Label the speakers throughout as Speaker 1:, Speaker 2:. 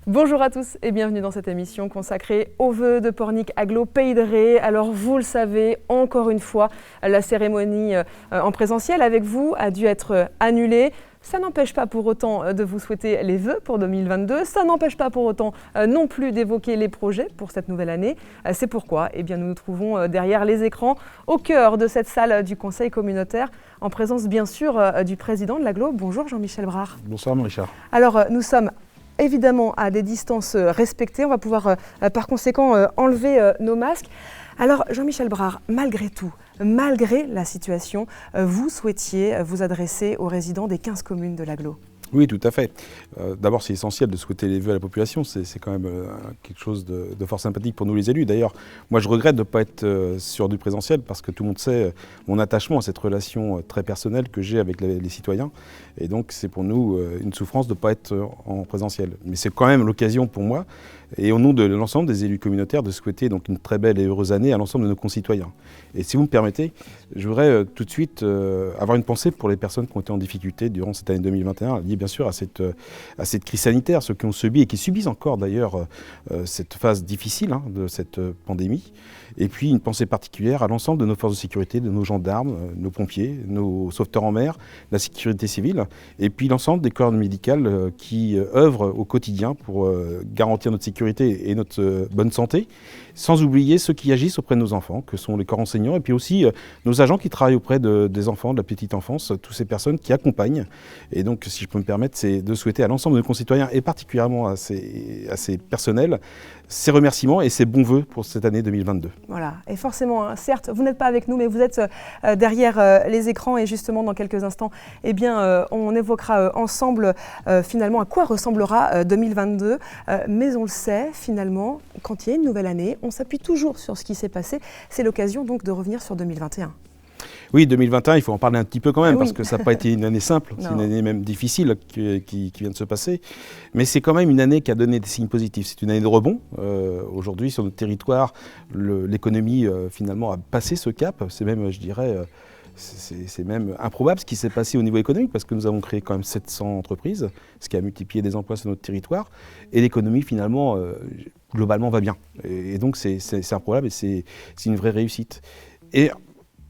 Speaker 1: Bonjour à tous et bienvenue dans cette émission consacrée aux vœux de Pornic Aglo Pays de Ré. Alors vous le savez, encore une fois, la cérémonie en présentiel avec vous a dû être annulée. Ça n'empêche pas pour autant de vous souhaiter les vœux pour 2022. Ça n'empêche pas pour autant non plus d'évoquer les projets pour cette nouvelle année. C'est pourquoi nous nous trouvons derrière les écrans, au cœur de cette salle du Conseil communautaire, en présence bien sûr du président de l'Aglo. Bonjour Jean-Michel Brard.
Speaker 2: Bonsoir Richard.
Speaker 1: Alors nous sommes évidemment à des distances respectées. On va pouvoir par conséquent enlever nos masques. Alors Jean-Michel Brard, malgré tout, malgré la situation, vous souhaitiez vous adresser aux résidents des 15 communes de l'Aglo.
Speaker 2: Oui, tout à fait. D'abord, c'est essentiel de souhaiter les vœux à la population. C'est quand même quelque chose de fort sympathique pour nous les élus. D'ailleurs, moi je regrette de ne pas être sur du présentiel parce que tout le monde sait mon attachement à cette relation très personnelle que j'ai avec les citoyens. Et donc c'est pour nous une souffrance de ne pas être en présentiel. Mais c'est quand même l'occasion pour moi, et au nom de l'ensemble des élus communautaires, de souhaiter donc une très belle et heureuse année à l'ensemble de nos concitoyens. Et si vous me permettez, je voudrais tout de suite avoir une pensée pour les personnes qui ont été en difficulté durant cette année 2021, liée bien sûr à cette crise sanitaire, ceux qui ont subi et qui subissent encore d'ailleurs cette phase difficile de cette pandémie. Et puis une pensée particulière à l'ensemble de nos forces de sécurité, de nos gendarmes, nos pompiers, nos sauveteurs en mer, la sécurité civile, et puis l'ensemble des corps médicaux qui œuvrent au quotidien pour garantir notre sécurité et notre bonne santé, sans oublier ceux qui agissent auprès de nos enfants, que sont les corps enseignants, et puis aussi nos agents qui travaillent auprès des enfants, de la petite enfance, toutes ces personnes qui accompagnent. Et donc, si je peux me permettre, c'est de souhaiter à l'ensemble de nos concitoyens, et particulièrement à ces personnels, ces remerciements et ces bons vœux pour cette année 2022.
Speaker 1: Voilà, et forcément, certes, vous n'êtes pas avec nous, mais vous êtes derrière les écrans, et justement, dans quelques instants, on évoquera ensemble, finalement, à quoi ressemblera 2022. Mais on le sait, finalement, quand il y a une nouvelle année, on s'appuie toujours sur ce qui s'est passé. C'est l'occasion donc de revenir sur 2021.
Speaker 2: Oui, 2021, il faut en parler un petit peu quand même,
Speaker 1: oui.
Speaker 2: Parce que ça n'a pas été une année simple, c'est une année même difficile qui vient de se passer. Mais c'est quand même une année qui a donné des signes positifs. C'est une année de rebond. Aujourd'hui, sur notre territoire, l'économie, finalement, a passé ce cap. C'est même, je dirais, c'est même improbable ce qui s'est passé au niveau économique, parce que nous avons créé quand même 700 entreprises, ce qui a multiplié des emplois sur notre territoire. Et l'économie, finalement, globalement, va bien. Et donc, c'est improbable et c'est une vraie réussite. Et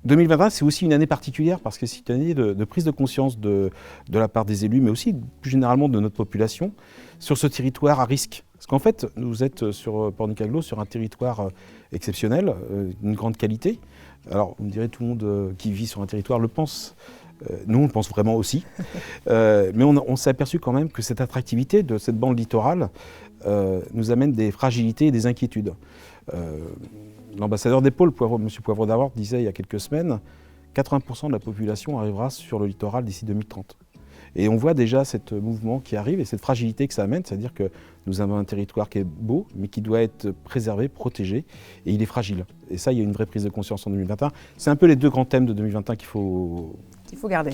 Speaker 2: 2021, c'est aussi une année particulière parce que c'est une année de prise de conscience de la part des élus, mais aussi plus généralement de notre population, sur ce territoire à risque. Parce qu'en fait, vous êtes sur Pornic Aglo, sur un territoire exceptionnel, d'une grande qualité. Alors, vous me direz, tout le monde qui vit sur un territoire le pense. Nous, on le pense vraiment aussi. Mais on s'est aperçu quand même que cette attractivité de cette bande littorale nous amène des fragilités et des inquiétudes. L'ambassadeur des pôles, M. Poivre d'Arvor, disait il y a quelques semaines, 80% de la population arrivera sur le littoral d'ici 2030. Et on voit déjà ce mouvement qui arrive et cette fragilité que ça amène, c'est-à-dire que nous avons un territoire qui est beau, mais qui doit être préservé, protégé, et il est fragile. Et ça, il y a une vraie prise de conscience en 2021. C'est un peu les deux grands thèmes de 2021 qu'il faut garder.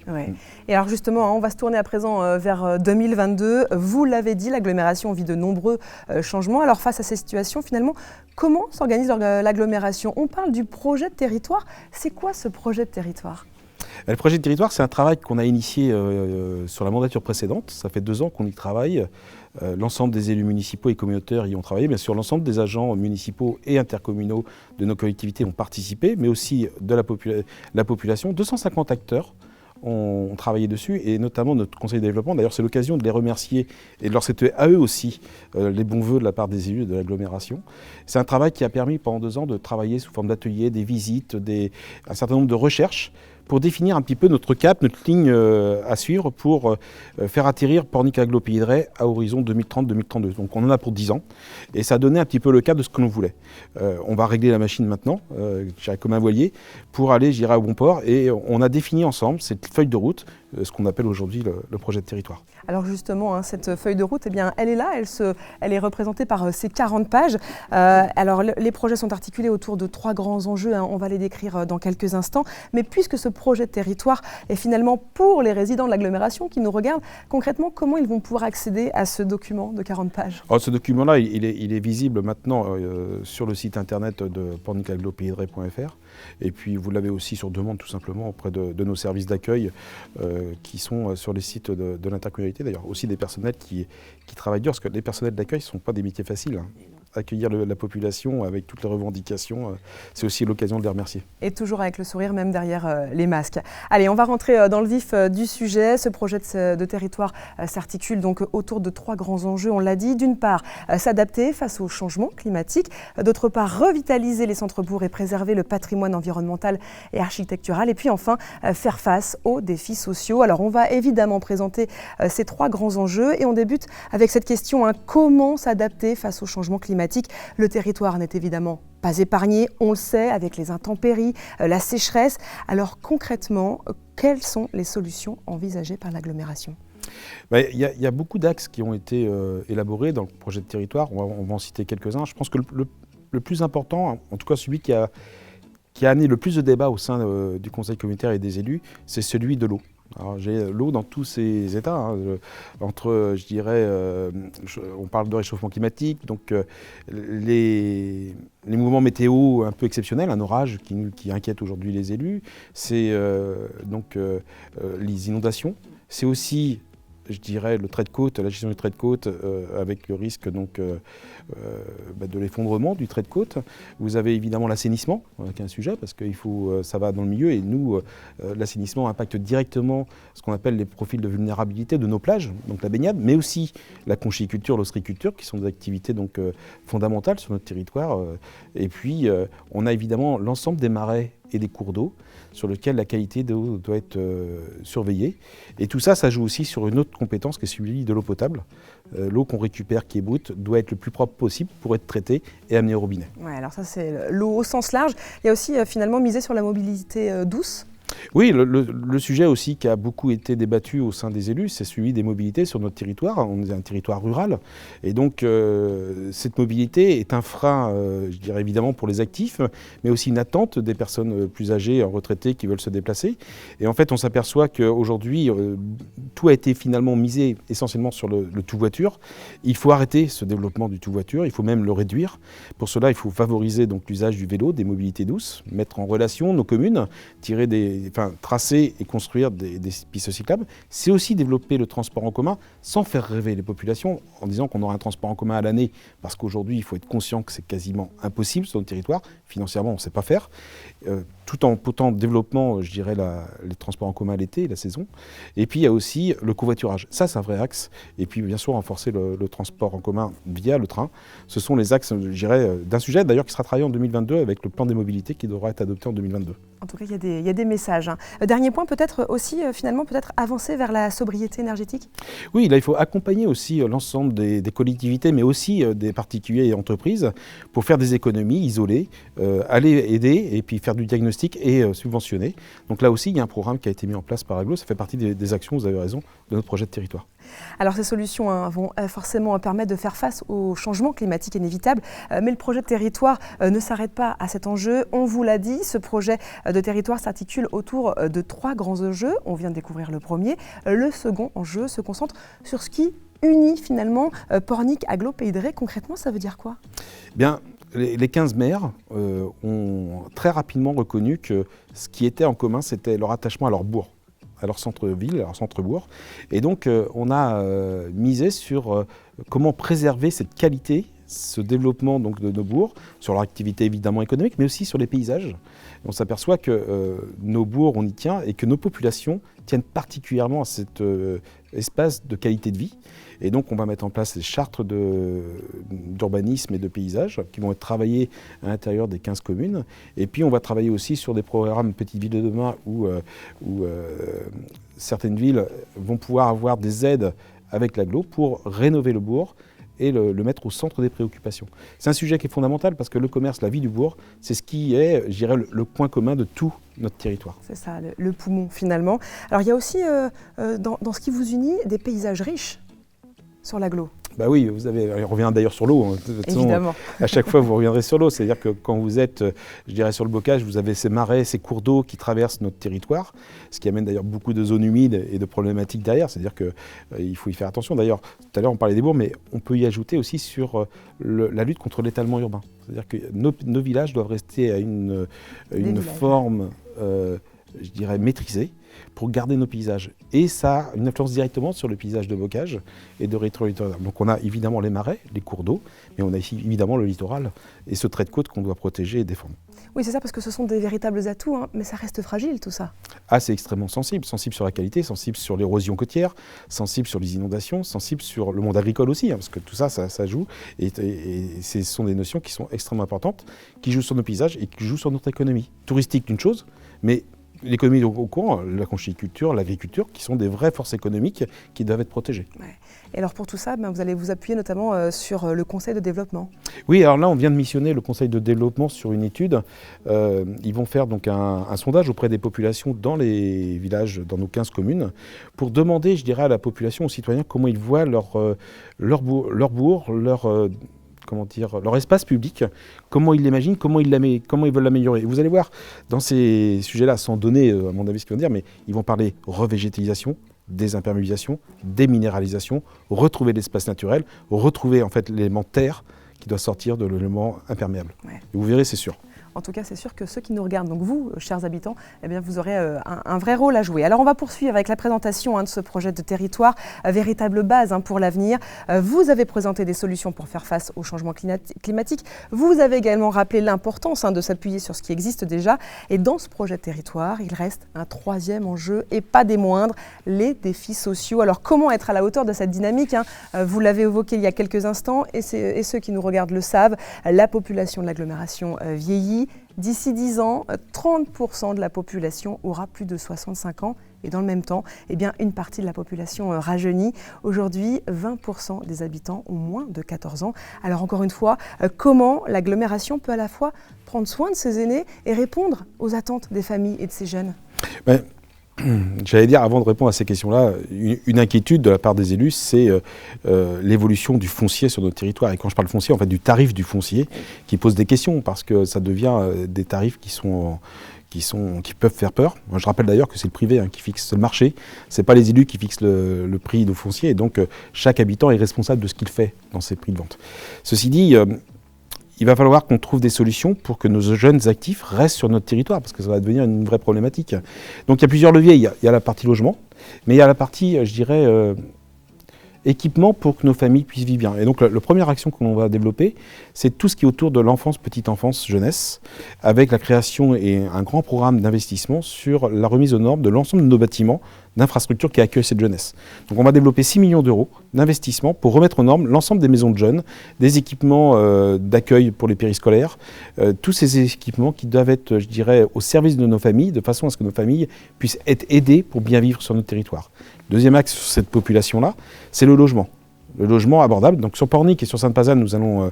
Speaker 1: Ouais. Et alors justement, on va se tourner à présent vers 2022. Vous l'avez dit, l'agglomération vit de nombreux changements. Alors face à ces situations, finalement, comment s'organise l'agglomération? On parle du projet de territoire. C'est quoi ce projet de territoire?
Speaker 2: Le projet de territoire, c'est un travail qu'on a initié sur la mandature précédente. Ça fait 2 ans qu'on y travaille. L'ensemble des élus municipaux et communautaires y ont travaillé. Bien sûr, l'ensemble des agents municipaux et intercommunaux de nos collectivités ont participé, mais aussi de la population. 250 acteurs ont travaillé dessus, et notamment notre conseil de développement. D'ailleurs, c'est l'occasion de les remercier et de leur souhaiter à eux aussi les bons vœux de la part des élus de l'agglomération. C'est un travail qui a permis pendant 2 ans de travailler sous forme d'ateliers, des visites, un certain nombre de recherches pour définir un petit peu notre cap, notre ligne à suivre pour faire atterrir Pornic Aglo Pays de Ré à horizon 2030-2032. Donc on en a pour 10 ans, et ça a donné un petit peu le cap de ce que l'on voulait. On va régler la machine maintenant, comme un voilier, pour aller, à bon port, et on a défini ensemble cette feuille de route, ce qu'on appelle aujourd'hui le projet de territoire.
Speaker 1: Alors justement, cette feuille de route, elle est là, elle est représentée par ces 40 pages. Alors les projets sont articulés autour de 3 grands enjeux, on va les décrire dans quelques instants. Mais puisque ce projet de territoire est finalement pour les résidents de l'agglomération qui nous regardent, concrètement, comment ils vont pouvoir accéder à ce document de 40 pages?
Speaker 2: Alors, ce document-là, il est visible maintenant sur le site internet de pornicaglopaysdere.fr. Et puis vous l'avez aussi sur demande tout simplement auprès de nos services d'accueil qui sont sur les sites de l'intercommunalité, d'ailleurs aussi des personnels qui travaillent dur, parce que les personnels d'accueil ne sont pas des métiers faciles. Hein. Accueillir la population avec toutes les revendications, c'est aussi l'occasion de les remercier.
Speaker 1: Et toujours avec le sourire, même derrière les masques. Allez, on va rentrer dans le vif du sujet. Ce projet de territoire s'articule donc autour de 3 grands enjeux, on l'a dit. D'une part, s'adapter face au changement climatique. D'autre part, revitaliser les centres-bourgs et préserver le patrimoine environnemental et architectural. Et puis enfin, faire face aux défis sociaux. Alors, on va évidemment présenter ces 3 grands enjeux et on débute avec cette question, comment s'adapter face au changement climatique. Le territoire n'est évidemment pas épargné, on le sait, avec les intempéries, la sécheresse. Alors concrètement, quelles sont les solutions envisagées par l'agglomération ?
Speaker 2: Il y a beaucoup d'axes qui ont été élaborés dans le projet de territoire. On va en citer quelques-uns. Je pense que le plus important, en tout cas celui qui a amené le plus de débats au sein du conseil communautaire et des élus, c'est celui de l'eau. Alors, j'ai l'eau dans tous ses états, hein, entre, je dirais, on parle de réchauffement climatique, donc les mouvements météo un peu exceptionnels, un orage qui inquiète aujourd'hui les élus, c'est donc les inondations, c'est aussi, je dirais, le trait de côte, la gestion du trait de côte avec le risque donc, de l'effondrement du trait de côte. Vous avez évidemment l'assainissement, qui est un sujet, parce que ça va dans le milieu, et nous, l'assainissement impacte directement ce qu'on appelle les profils de vulnérabilité de nos plages, donc la baignade, mais aussi la conchyliculture, l'ostréiculture, qui sont des activités donc, fondamentales sur notre territoire. Et puis, on a évidemment l'ensemble des marais et des cours d'eau, sur lequel la qualité d'eau doit être surveillée. Et tout ça, ça joue aussi sur une autre compétence qui est celui de l'eau potable. L'eau qu'on récupère, qui est brute, doit être le plus propre possible pour être traitée et amenée au robinet.
Speaker 1: Ouais, alors ça, c'est l'eau au sens large. Il y a aussi finalement misé sur la mobilité douce.
Speaker 2: Oui, le sujet aussi qui a beaucoup été débattu au sein des élus, c'est celui des mobilités sur notre territoire. On est un territoire rural et donc cette mobilité est un frein, je dirais évidemment pour les actifs, mais aussi une attente des personnes plus âgées, retraitées qui veulent se déplacer. Et en fait, on s'aperçoit qu'aujourd'hui, tout a été finalement misé essentiellement sur le tout-voiture. Il faut arrêter ce développement du tout-voiture, il faut même le réduire. Pour cela, il faut favoriser donc l'usage du vélo, des mobilités douces, mettre en relation nos communes, tracer et construire des pistes cyclables. C'est aussi développer le transport en commun sans faire rêver les populations en disant qu'on aura un transport en commun à l'année, parce qu'aujourd'hui, il faut être conscient que c'est quasiment impossible sur notre territoire. Financièrement, on ne sait pas faire. Tout en potant développement, je dirais, les transports en commun l'été, la saison. Et puis, il y a aussi le covoiturage. Ça, c'est un vrai axe. Et puis, bien sûr, renforcer le transport en commun via le train. Ce sont les axes, je dirais, d'un sujet, d'ailleurs, qui sera travaillé en 2022 avec le plan des mobilités qui devra être adopté en 2022.
Speaker 1: En tout cas, il y a des messages. Hein. Dernier point, peut-être aussi, finalement, peut-être avancer vers la sobriété énergétique ?
Speaker 2: Oui, là, il faut accompagner aussi l'ensemble des collectivités, mais aussi des particuliers et entreprises pour faire des économies, isoler, aller aider et puis faire du diagnostic et subventionner. Donc là aussi, il y a un programme qui a été mis en place par Aglo. Ça fait partie des actions, vous avez raison, de notre projet de territoire.
Speaker 1: Alors ces solutions vont forcément permettre de faire face au changement climatique inévitable, mais le projet de territoire ne s'arrête pas à cet enjeu. On vous l'a dit, ce projet de territoire s'articule autour de 3 grands enjeux. On vient de découvrir le premier. Le second enjeu se concentre sur ce qui unit finalement Pornic, Aglo, Pays de Ré. Concrètement, ça veut dire quoi ?
Speaker 2: Bien, les 15 maires ont très rapidement reconnu que ce qui était en commun, c'était leur attachement à leur bourg, à leur centre-ville, à leur centre-bourg. Et donc, on a misé sur comment préserver cette qualité, ce développement donc, de nos bourgs, sur leur activité évidemment économique, mais aussi sur les paysages. Et on s'aperçoit que nos bourgs, on y tient, et que nos populations tiennent particulièrement à cet espace de qualité de vie. Et donc, on va mettre en place des chartes d'urbanisme et de paysage qui vont être travaillées à l'intérieur des 15 communes. Et puis, on va travailler aussi sur des programmes Petites Villes de demain où certaines villes vont pouvoir avoir des aides avec l'Aglo pour rénover le bourg et le mettre au centre des préoccupations. C'est un sujet qui est fondamental parce que le commerce, la vie du bourg, c'est ce qui est, je dirais, le point commun de tout notre territoire.
Speaker 1: C'est ça, le poumon finalement. Alors, il y a aussi, dans ce qui vous unit, des paysages riches sur l'Aglo.
Speaker 2: Bah oui, on revient d'ailleurs sur l'eau. De toute façon,
Speaker 1: évidemment.
Speaker 2: À chaque fois, vous reviendrez sur l'eau. C'est-à-dire que quand vous êtes, je dirais, sur le bocage, vous avez ces marais, ces cours d'eau qui traversent notre territoire, ce qui amène d'ailleurs beaucoup de zones humides et de problématiques derrière. C'est-à-dire qu'il faut y faire attention. D'ailleurs, tout à l'heure, on parlait des bourgs, mais on peut y ajouter aussi sur la lutte contre l'étalement urbain. C'est-à-dire que nos villages doivent rester à une forme je dirais, maîtrisée pour garder nos paysages. Et ça a une influence directement sur le paysage de bocage et de rétro-littoral. Donc on a évidemment les marais, les cours d'eau, mais on a ici évidemment le littoral et ce trait de côte qu'on doit protéger et défendre.
Speaker 1: Oui, c'est ça, parce que ce sont des véritables atouts, hein, mais ça reste fragile tout ça.
Speaker 2: Ah, c'est extrêmement sensible sur la qualité, sensible sur l'érosion côtière, sensible sur les inondations, sensible sur le monde agricole aussi, hein, parce que tout ça, ça joue, et ce sont des notions qui sont extrêmement importantes, qui jouent sur nos paysages et qui jouent sur notre économie. Touristique d'une chose, mais l'économie au courant, la conchyliculture, l'agriculture, qui sont des vraies forces économiques qui doivent être protégées.
Speaker 1: Ouais. Et alors pour tout ça, vous allez vous appuyer notamment sur le conseil de développement.
Speaker 2: Oui, alors là on vient de missionner le conseil de développement sur une étude. Ils vont faire donc un sondage auprès des populations dans les villages, dans nos 15 communes, pour demander, je dirais, à la population, aux citoyens, comment ils voient leur bourg, leur espace public, comment ils l'imaginent, comment ils veulent l'améliorer. Et vous allez voir, dans ces sujets-là, sans donner à mon avis ce qu'ils vont dire, mais ils vont parler revégétalisation, désimperméabilisation, déminéralisation, retrouver l'espace naturel, retrouver en fait l'élément terre qui doit sortir de l'élément imperméable. Ouais. Et vous verrez, c'est sûr.
Speaker 1: En tout cas, c'est sûr que ceux qui nous regardent, donc vous, chers habitants, eh bien, vous aurez un vrai rôle à jouer. Alors, on va poursuivre avec la présentation de ce projet de territoire, véritable base pour l'avenir. Vous avez présenté des solutions pour faire face au changement climatique. Vous avez également rappelé l'importance de s'appuyer sur ce qui existe déjà. Et dans ce projet de territoire, il reste un troisième enjeu, et pas des moindres, les défis sociaux. Alors, comment être à la hauteur de cette dynamique, vous l'avez évoqué il y a quelques instants, et ceux qui nous regardent le savent, la population de l'agglomération vieillit. D'ici 10 ans, 30% de la population aura plus de 65 ans. Et dans le même temps, eh bien, une partie de la population rajeunit. Aujourd'hui, 20% des habitants ont moins de 14 ans. Alors encore une fois, comment l'agglomération peut à la fois prendre soin de ses aînés et répondre aux attentes des familles et de ces jeunes ?
Speaker 2: J'allais dire, avant de répondre à ces questions-là, une inquiétude de la part des élus, c'est l'évolution du foncier sur notre territoire. Et quand je parle foncier, en fait, du tarif du foncier, qui pose des questions, parce que ça devient des tarifs qui peuvent faire peur. Moi, je rappelle d'ailleurs que c'est le privé qui fixe le marché, c'est pas les élus qui fixent le prix du foncier, et donc chaque habitant est responsable de ce qu'il fait dans ses prix de vente. Ceci dit, il va falloir qu'on trouve des solutions pour que nos jeunes actifs restent sur notre territoire, parce que ça va devenir une vraie problématique. Donc il y a plusieurs leviers. Il y a la partie logement, mais il y a la partie, je dirais, équipement pour que nos familles puissent vivre bien. Et donc la première action que l'on va développer, c'est tout ce qui est autour de l'enfance, petite enfance, jeunesse, avec la création et un grand programme d'investissement sur la remise aux normes de l'ensemble de nos bâtiments d'infrastructures qui accueillent cette jeunesse. Donc on va développer 6 millions d'euros d'investissement pour remettre aux normes l'ensemble des maisons de jeunes, des équipements d'accueil pour les périscolaires, tous ces équipements qui doivent être, je dirais, au service de nos familles, de façon à ce que nos familles puissent être aidées pour bien vivre sur notre territoire. Deuxième axe sur cette population-là, c'est le logement. Le logement abordable. Donc sur Pornic et sur Sainte-Pazanne, nous allons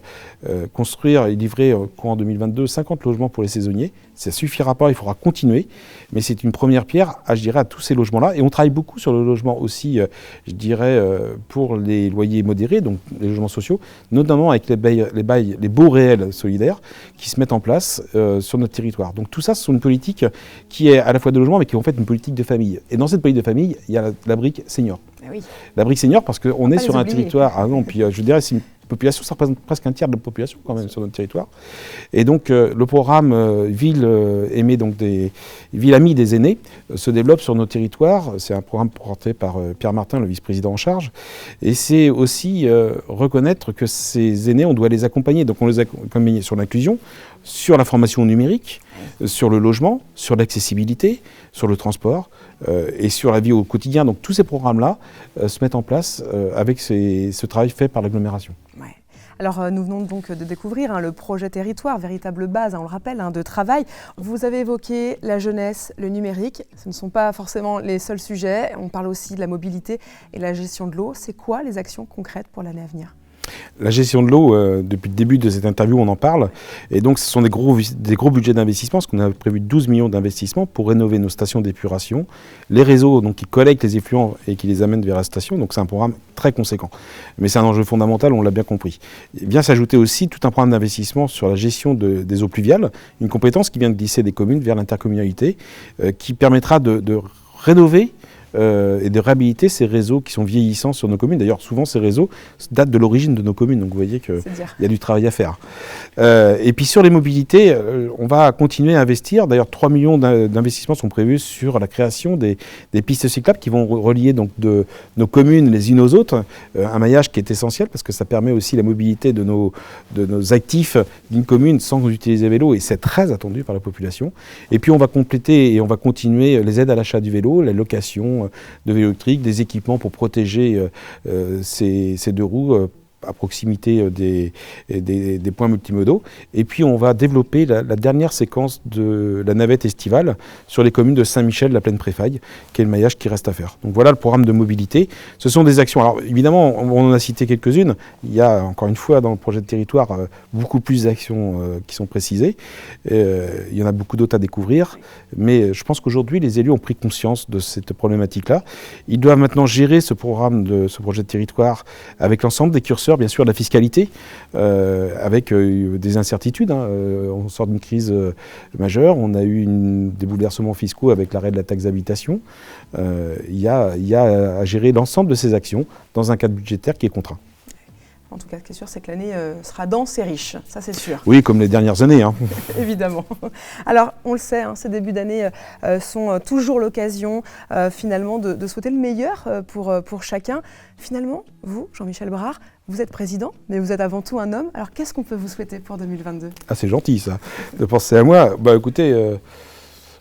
Speaker 2: construire et livrer courant 2022 50 logements pour les saisonniers. Ça ne suffira pas, il faudra continuer. Mais c'est une première pierre, je dirais, à tous ces logements-là. Et on travaille beaucoup sur le logement aussi, je dirais, pour les loyers modérés, donc les logements sociaux, notamment avec les baux réels solidaires qui se mettent en place sur notre territoire. Donc tout ça, ce sont une politique qui est à la fois de logement, mais qui est en fait une politique de famille. Et dans cette politique de famille, il y a la brique senior. Ah oui. La brique senior, parce qu'on est sur un territoire. Ah non, puis je dirais, c'est une population, ça représente presque un tiers de la population quand même sur notre territoire. Et donc le programme Ville aimée, donc des Ville amie des aînés, se développe sur nos territoires. C'est un programme porté par Pierre Martin, le vice-président en charge. Et c'est aussi reconnaître que ces aînés, on doit les accompagner. Donc on les accompagne sur l'inclusion, sur la formation numérique, sur le logement, sur l'accessibilité, sur le transport et sur la vie au quotidien. Donc tous ces programmes-là se mettent en place avec ce travail fait par l'agglomération.
Speaker 1: Ouais. Alors nous venons donc de découvrir le projet territoire, véritable base, on le rappelle, de travail. Vous avez évoqué la jeunesse, le numérique. Ce ne sont pas forcément les seuls sujets. On parle aussi de la mobilité et la gestion de l'eau. C'est quoi les actions concrètes pour l'année à venir ?
Speaker 2: La gestion de l'eau, depuis le début de cette interview, on en parle. Et donc, ce sont des gros budgets d'investissement, parce qu'on a prévu 12 millions d'investissements pour rénover nos stations d'épuration, les réseaux donc, qui collectent les effluents et qui les amènent vers la station. Donc, c'est un programme très conséquent. Mais c'est un enjeu fondamental, on l'a bien compris. Et bien s'ajouter aussi tout un programme d'investissement sur la gestion des eaux pluviales, une compétence qui vient de glisser des communes vers l'intercommunalité, qui permettra de rénover et de réhabiliter ces réseaux qui sont vieillissants sur nos communes. D'ailleurs, souvent, ces réseaux datent de l'origine de nos communes, donc vous voyez qu'il y a du travail à faire. Et puis sur les mobilités, on va continuer à investir. D'ailleurs, 3 millions d'investissements sont prévus sur la création des pistes cyclables qui vont relier donc de nos communes les unes aux autres. Un maillage qui est essentiel parce que ça permet aussi la mobilité de nos actifs d'une commune sans utiliser le vélo, et c'est très attendu par la population. Et puis on va compléter et on va continuer les aides à l'achat du vélo, la location de vélos électriques, des équipements pour protéger ces deux roues à proximité des points multimodaux. Et puis on va développer la dernière séquence de la navette estivale sur les communes de Saint-Michel, la Plaine-Préfaille, qui est le maillage qui reste à faire. Donc voilà le programme de mobilité. Ce sont des actions. Alors évidemment, on en a cité quelques-unes. Il y a encore une fois dans le projet de territoire beaucoup plus d'actions qui sont précisées. Il y en a beaucoup d'autres à découvrir. Mais je pense qu'aujourd'hui, les élus ont pris conscience de cette problématique-là. Ils doivent maintenant gérer ce programme, ce projet de territoire avec l'ensemble des curseurs, bien sûr, de la fiscalité, avec des incertitudes. On sort d'une crise majeure, on a eu des bouleversements fiscaux avec l'arrêt de la taxe d'habitation. Il y a à gérer l'ensemble de ces actions dans un cadre budgétaire qui est contraint.
Speaker 1: En tout cas, ce qui est sûr, c'est que l'année sera dense et riche, ça c'est sûr.
Speaker 2: Oui, comme les dernières années.
Speaker 1: Évidemment. Alors, on le sait, ces débuts d'année sont toujours l'occasion finalement de souhaiter le meilleur pour chacun. Finalement, vous, Jean-Michel Brard, vous êtes président, mais vous êtes avant tout un homme. Alors, qu'est-ce qu'on peut vous souhaiter pour 2022 ?
Speaker 2: Ah, c'est gentil ça, de penser à moi. Bah écoutez...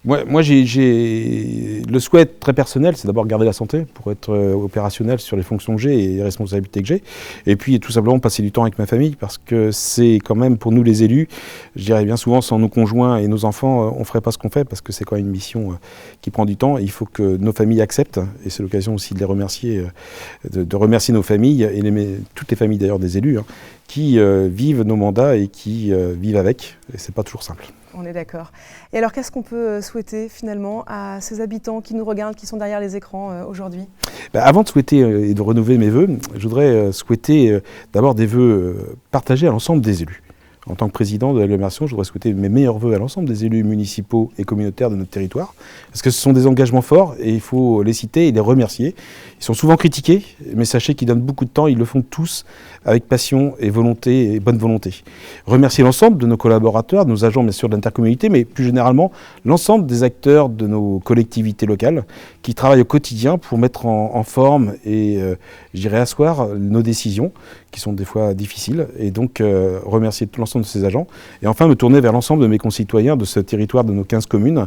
Speaker 2: Moi j'ai le souhait très personnel, c'est d'abord garder la santé pour être opérationnel sur les fonctions que j'ai et les responsabilités que j'ai. Et puis tout simplement passer du temps avec ma famille, parce que c'est quand même pour nous les élus, je dirais bien souvent sans nos conjoints et nos enfants, on ne ferait pas ce qu'on fait, parce que c'est quand même une mission qui prend du temps. Il faut que nos familles acceptent, et c'est l'occasion aussi de les remercier, de remercier nos familles, et toutes les familles d'ailleurs des élus, qui vivent nos mandats et qui vivent avec, et c'est pas toujours simple.
Speaker 1: On est d'accord. Et alors, qu'est-ce qu'on peut souhaiter finalement à ces habitants qui nous regardent, qui sont derrière les écrans aujourd'hui ?
Speaker 2: Avant de souhaiter et de renouveler mes vœux, je voudrais souhaiter d'abord des vœux partagés à l'ensemble des élus. En tant que président de l'agglomération, je voudrais souhaiter mes meilleurs vœux à l'ensemble des élus municipaux et communautaires de notre territoire, parce que ce sont des engagements forts et il faut les citer et les remercier. Ils sont souvent critiqués, mais sachez qu'ils donnent beaucoup de temps, ils le font tous avec passion et volonté et bonne volonté. Remercier l'ensemble de nos collaborateurs, de nos agents bien sûr de l'intercommunalité, mais plus généralement l'ensemble des acteurs de nos collectivités locales qui travaillent au quotidien pour mettre en forme et je dirais asseoir nos décisions qui sont des fois difficiles, et donc remercier tout l'ensemble de ces agents. Et enfin me tourner vers l'ensemble de mes concitoyens de ce territoire de nos 15 communes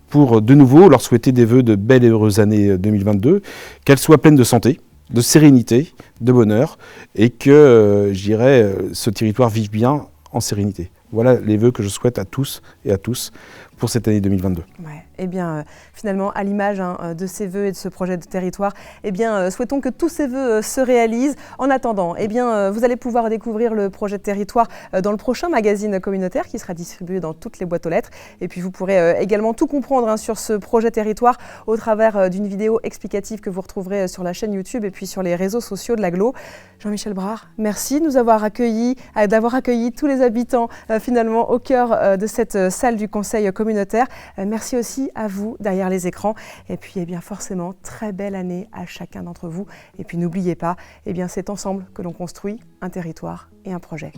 Speaker 2: pour de nouveau leur souhaiter des vœux de belles et heureuses années 2022, qu'elles soient pleines de santé, de sérénité, de bonheur, et que, je dirais, ce territoire vive bien en sérénité. Voilà les vœux que je souhaite à tous et à tous pour cette année 2022.
Speaker 1: Ouais. Eh bien, finalement, à l'image de ces vœux et de ce projet de territoire, eh bien, souhaitons que tous ces vœux se réalisent. En attendant, eh bien, vous allez pouvoir découvrir le projet de territoire dans le prochain magazine communautaire qui sera distribué dans toutes les boîtes aux lettres. Et puis, vous pourrez également tout comprendre sur ce projet territoire au travers d'une vidéo explicative que vous retrouverez sur la chaîne YouTube et puis sur les réseaux sociaux de l'agglo. Jean-Michel Brard, merci de nous avoir accueillis, d'avoir accueilli tous les habitants finalement au cœur de cette salle du conseil communautaire. Merci aussi à vous derrière les écrans, et puis eh bien forcément très belle année à chacun d'entre vous, et puis n'oubliez pas, eh bien c'est ensemble que l'on construit un territoire et un projet.